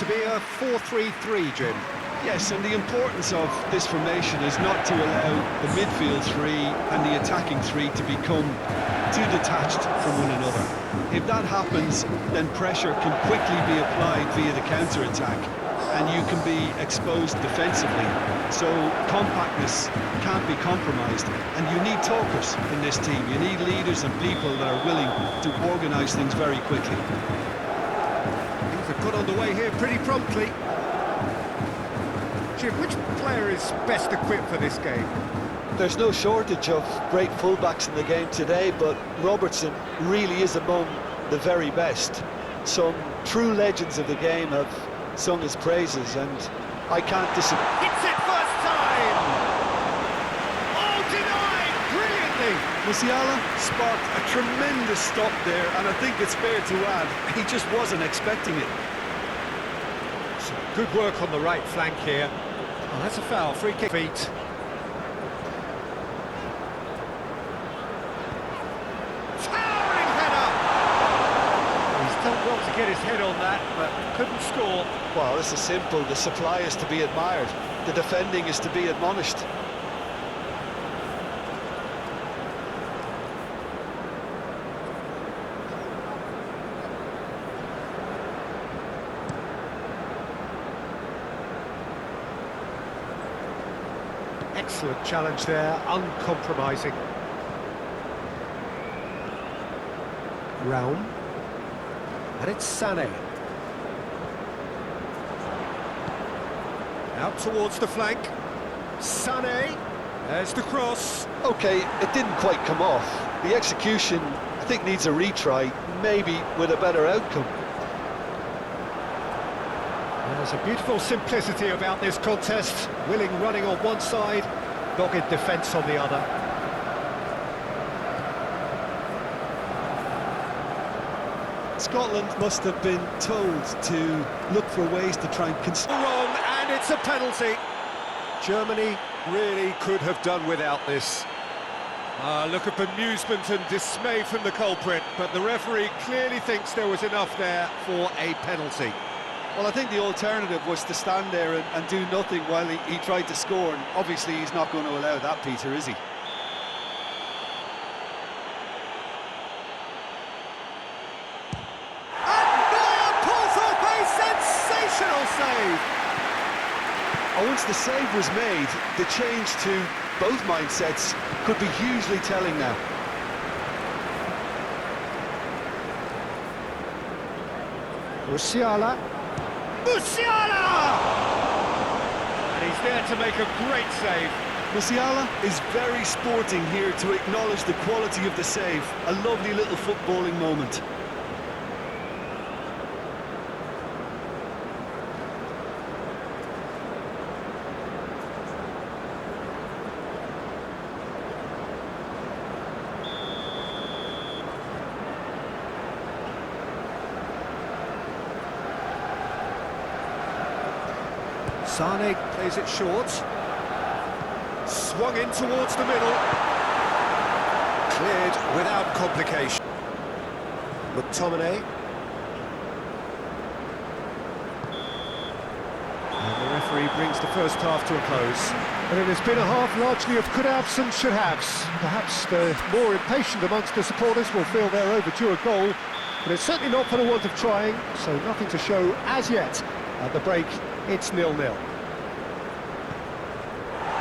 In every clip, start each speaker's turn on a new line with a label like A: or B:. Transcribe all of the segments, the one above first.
A: be a 4-3-3, Jim.
B: Yes, and the importance of this formation is not to allow the midfield three and the attacking three to become too detached from one another. If that happens, then pressure can quickly be applied via the counter-attack, and you can be exposed defensively. So compactness can't be compromised, and you need talkers in this team. You need leaders and people that are willing to organise things very quickly.
A: Things have got underway here pretty promptly. Jim, which player is best equipped for this game?
C: There's no shortage of great fullbacks in the game today, but Robertson really is among the very best. Some true legends of the game have sung his praises, and I can't disagree.
A: Hits it first time! Oh, denied! Brilliantly!
B: Musiala sparked a tremendous stop there, and I think it's fair to add, he just wasn't expecting it.
A: Some good work on the right flank here. Oh, that's a foul, free kick. Feet. Towering header! He's done well to get his head on that, but couldn't score.
C: Well, this is simple. The supply is to be admired. The defending is to be admonished.
A: Excellent challenge there, uncompromising. Raum. And it's Sané. Out towards the flank. Sané. There's the cross.
C: Okay, it didn't quite come off. The execution, I think, needs a retry, maybe with a better outcome.
A: There's a beautiful simplicity about this contest. Willing running on one side, dogged defence on the other.
B: Scotland must have been told to look for ways to try and
A: Wrong, and it's a penalty. Germany really could have done without this. Look at bemusement and dismay from the culprit, but the referee clearly thinks there was enough there for a penalty.
B: Well, I think the alternative was to stand there and do nothing while he tried to score, and obviously he's not going to allow that, Peter, is he?
A: And Neuer pulls off a sensational save!
B: Once the save was made, the change to both mindsets could be hugely telling now.
A: Musiala. Musiala! And he's there to make a great save.
B: Musiala is very sporting here to acknowledge the quality of the save. A lovely little footballing moment.
A: Sané plays it short. Swung in towards the middle. Cleared without complication. McTominay. And the referee brings the first half to a close. And it has been a half largely of could-haves and should-haves. Perhaps the more impatient amongst the supporters will feel they're overdue a goal, but it's certainly not for the want of trying, so nothing to show as yet. At the break, it's 0-0.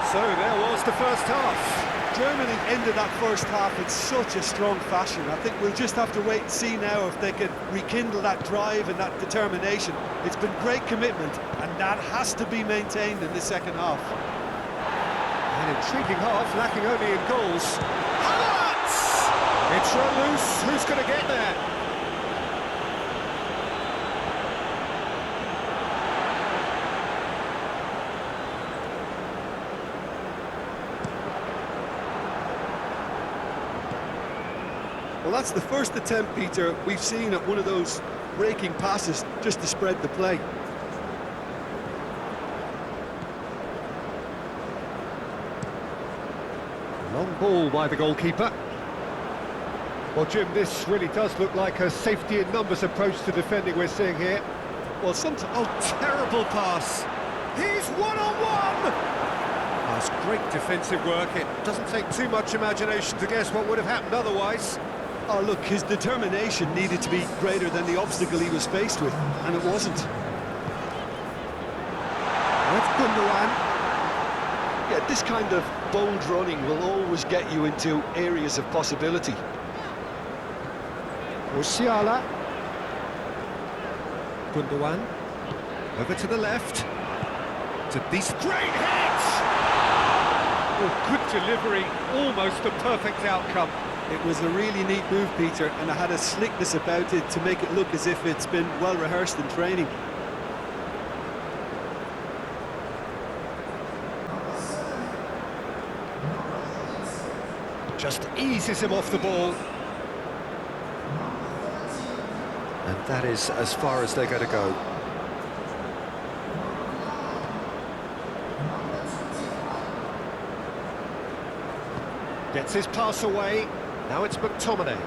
A: So there was the first half.
B: Germany ended that first half in such a strong fashion. I think we'll just have to wait and see now if they can rekindle that drive and that determination. It's been great commitment, and that has to be maintained in the second half.
A: An intriguing half, lacking only in goals. Havertz! It's run loose. Who's going to get there?
B: Well, that's the first attempt, Peter, we've seen at one of those breaking passes just to spread the play.
A: Long ball by the goalkeeper. Well, Jim, this really does look like a safety in numbers approach to defending we're seeing here.
B: Well, sometimes...
A: Oh, terrible pass. He's one-on-one! That's great defensive work. It doesn't take too much imagination to guess what would have happened otherwise.
B: Oh, look, his determination needed to be greater than the obstacle he was faced with, and it wasn't.
A: That's Gundogan.
C: Yeah, this kind of bold running will always get you into areas of possibility.
A: Musiala. Gundogan. Over to the left. To these great hits! Oh, good delivery, almost a perfect outcome.
B: It was a really neat move, Peter, and it had a slickness about it to make it look as if it's been well rehearsed in training.
A: Just eases him off the ball. And that is as far as they're going to go. Gets his pass away. Now it's McTominay.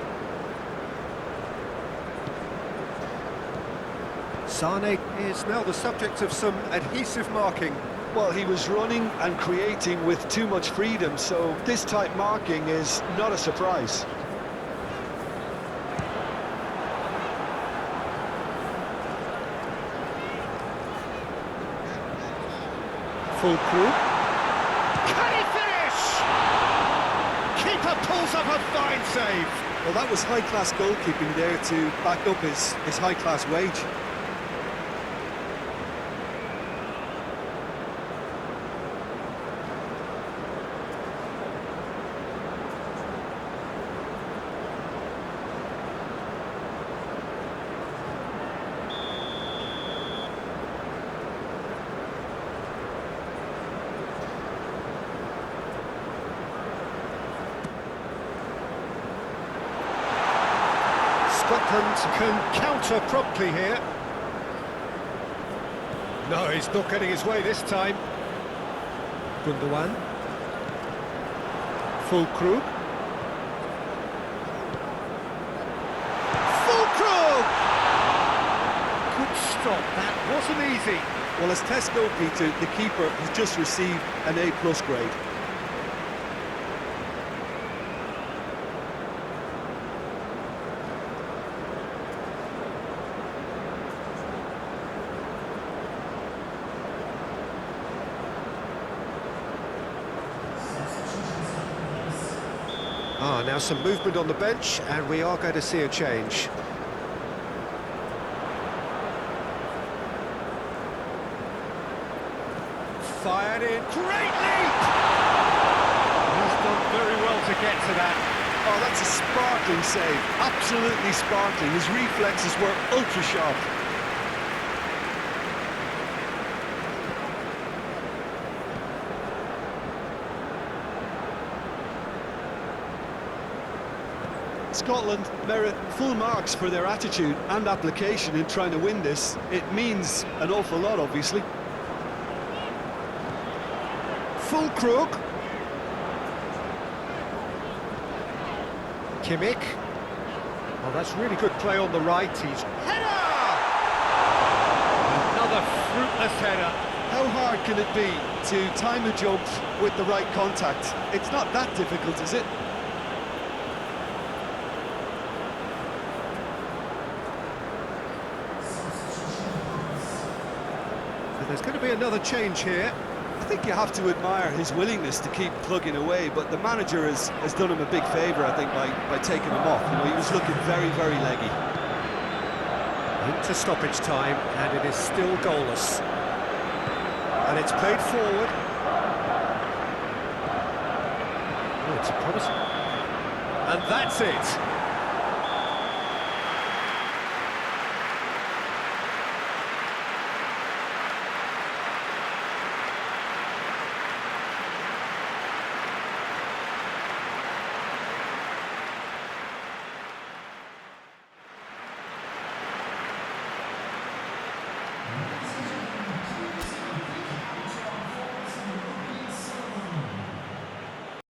A: Sane is now the subject of some adhesive marking.
C: Well, he was running and creating with too much freedom, so this type marking is not a surprise.
A: Full crew. Can he finish? Keeper pulls up a fine save.
B: Well, that was high-class goalkeeping there to back up his high-class wage.
A: Scotland can counter promptly here. No, he's not getting his way this time. Gundogan. Füllkrug. Füllkrug! Good stop, that wasn't easy.
B: Well, as tests go, Peter, the keeper has just received an A+ grade.
A: Now some movement on the bench, and we are going to see a change. Fired in, great leap! He's done very well to get to that.
B: Oh, that's a sparkling save, absolutely sparkling. His reflexes were ultra sharp. Scotland merit full marks for their attitude and application in trying to win this. It means an awful lot, obviously.
A: Füllkrug. Kimmich. Oh, that's really good play on the right. He's... Header! Another fruitless header.
B: How hard can it be to time a jump with the right contact? It's not that difficult, is it?
A: There's going to be another change here.
B: I think you have to admire his willingness to keep plugging away, but the manager has done him a big favour, I think, by taking him off. You know, he was looking very, very leggy.
A: Into stoppage time, and it is still goalless. And it's played forward. Oh, it's a promising. And that's it.